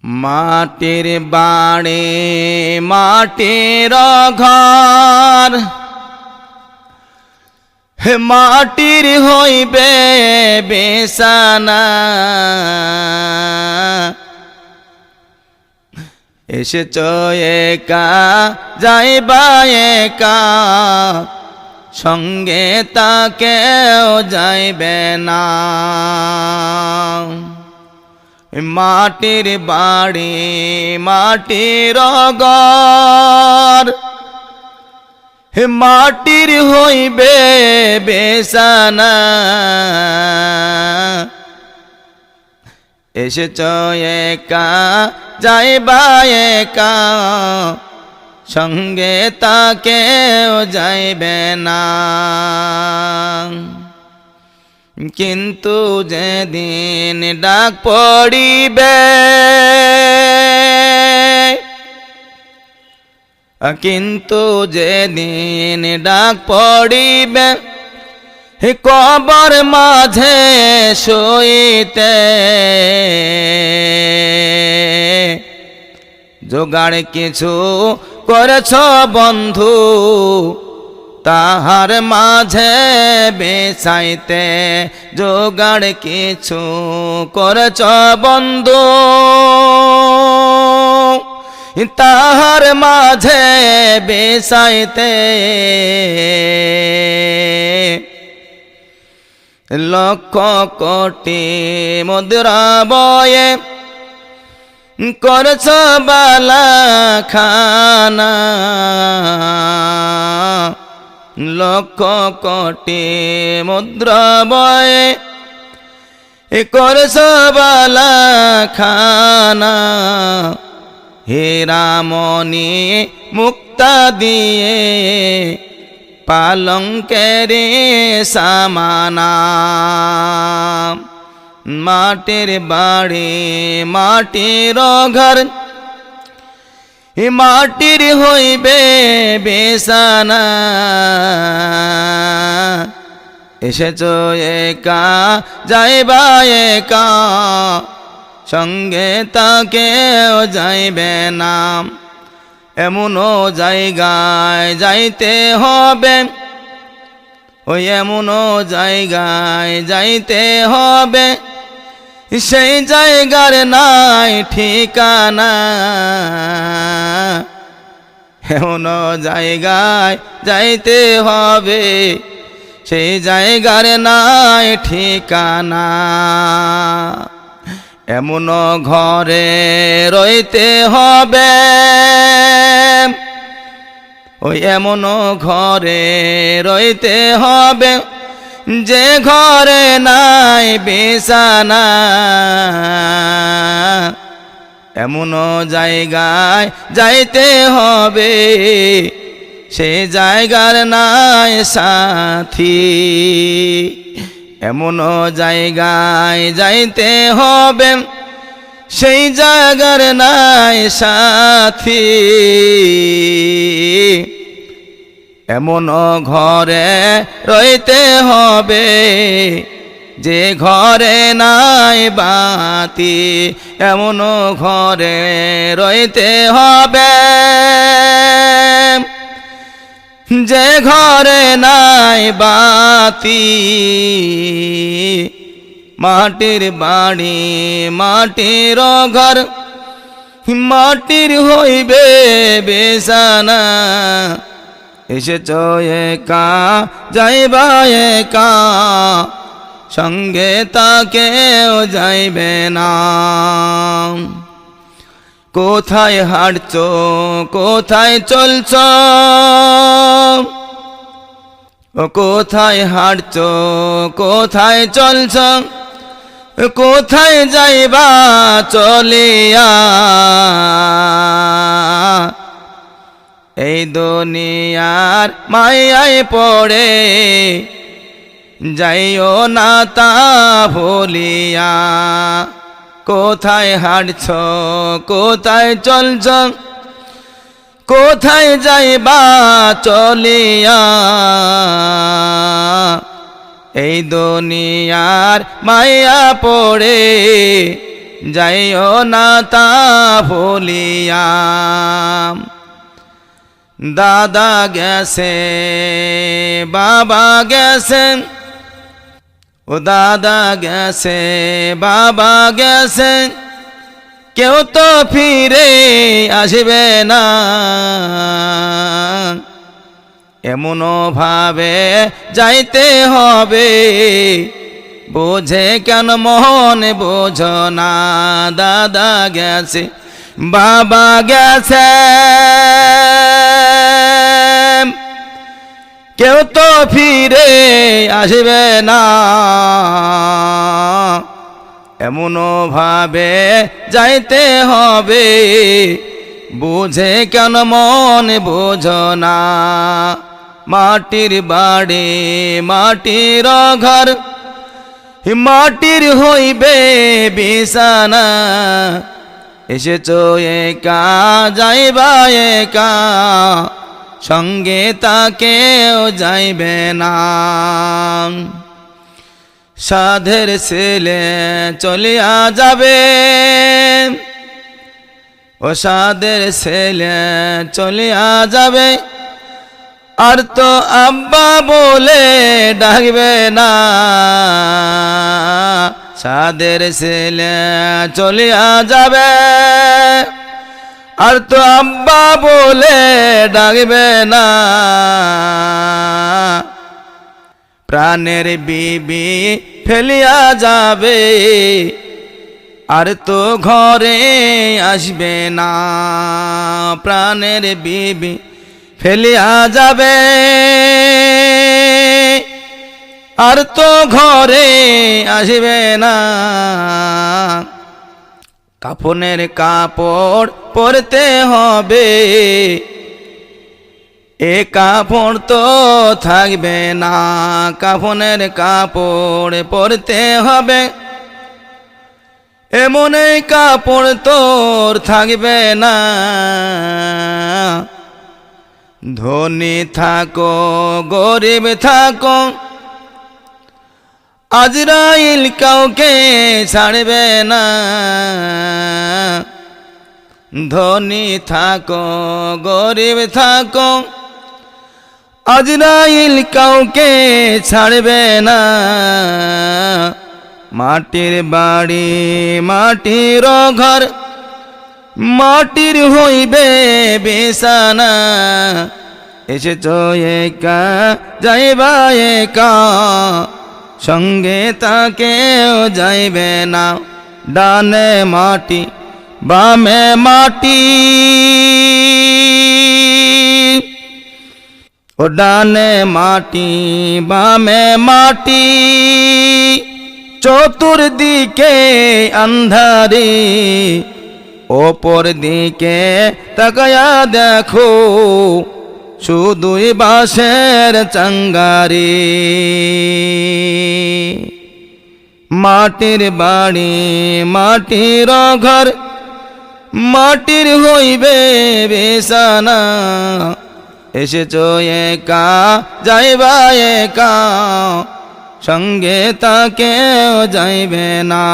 মাটির বাড়ি মাটির ঘর, মাটির হইবে বিছানা। এসেছ একা যাইবা একা, সঙ্গে তাকেও যাইবে না। মাটির বাড়ি মাটির ঘর, মাটির হইবে বিছানা। এসেছ একা যাইবা একা, সঙ্গে তাকেও যাইবে না। কিন্তু যেদিন ডাক পড়িবে, কিন্তু যেদিন ডাক পড়িবে, কবর মাঝে শুইতে, জোগাড় কিছু করেছ বন্ধু তাহার মাঝে বেছাইতে। জোগাড় কিছু করেছ বন্ধু তাহার মাঝে বেছাইতে। লক্ষ কোটি মুদ্রা বয়ে করছ বালা খানা, লক্ষ কোটি মুদ্রা বয়ে করছ বালা খানা। হীরামণি মুক্তা দিয়ে পালঙ্কের সামানা। মাটির বাড়ি মাটির ঘর, মাটির হইবে বিছানা। এসেছ একা যাইবা একা, সঙ্গে তাকেও যাইবে না। এমনও জায়গায় যাইতে হবে, ওই এমনও জায়গায় যাইতে হবে, সেই জায়গার নাই ঠিকানা। এমনও জায়গায় যাইতে হবে, সেই জায়গার নাই ঠিকানা। এমন ঘরে রইতে হবে, ওই এমন ঘরে রইতে হবে, যে ঘরে নাই বিছানা। এমন জায়গায় যাইতে হবে, সে জায়গার নাই সাথী। এমন জায়গায় যাইতে হবে, সেই জায়গার নাই সাথী। এমন ঘরে রইতে হবে, যে ঘরে নাই বাতি। এমন ঘরে রইতে হবে, যে ঘরে নাই বাতি। মাটির বাড়ি মাটির ঘর, মাটির হইবে বিছানা। এসেছ একা যাইবা একা, সঙ্গে তাকেও যাইবে না। কোথায় হাঁটছ কোথায় চলছ, কোথায় হাঁটছ কোথায় চলছ, কোথায় যাইবা চলিয়া। এই দুনিয়ার মায়ায় পড়ে যাইও না তা ভুলিয়া। কোথায় হাঁটছ কোথায় চলছ, কোথায় যাইবা চলিয়া। এই দুনিয়ার মায়া পড়ে যাইও না তা ভুলিয়া। দাদা গেছে বাবা গেছে, ও দাদা গেছে বাবা গেছে, কেউ তো ফিরে আসবে না। এমনও ভাবে যাইতে হবে, বোঝে কেন মন বোঝো না। দাদা গেছে বাবা গেছে, কেউ তো ফিরে আসবে না। এমনও ভাবে যাইতে হবে, বুঝে কেন মন বোঝো না। মাটির বাড়ি মাটির ঘর, মাটির হইবে বিছানা। এসেছো একা যাইবা একা, সঙ্গে তাকেও যাইবে না। সাধের ছেলে চলিয়া যাবে, ও সাধের ছেলে চলিয়া যাবে, আর তো আব্বা বলে ডাকবে না। সাধের ছেলে চলিয়া যাবে, আর তো আব্বা বলে ডাকবে না। প্রাণের বিবি ফেলিয়া যাবে, আর তো ঘরে আসবে না। প্রাণের বিবি ফেলিয়া যাবে, আর তো ঘরে আসবে না। কাফনের কাপড় পরতে হবে, এ কাপড় তো থাকবে না। কাফনের কাপড় পরতে হবে, এমন কাপড় তোর থাকবে না। ধনী থাকো গরিব থাকো, আজরাইল কাউকে ছাড়বে না। ধনী থাকো গরিব থাকো, আজরাইল কাউকে ছাড়বে না। মাটির বাড়ি মাটির ঘর, মাটির হইবে বিছানা। এসেছো একা যাইবা একা, সঙ্গে তাকেও যাইবে না। ডানে মাটি বামে মাটি, ও ডানে মাটি বামে মাটি, চতুর্দিকে আন্ধারি। ওপর দিকে তাকায়া দেখো, শুধুই বাঁশের চাঙ্গারি। মাটির বাড়ি মাটির ঘর, মাটির হইবে বিছানা। এসেছো একা যাইবা একা, সঙ্গে তাকেও যাইবে না।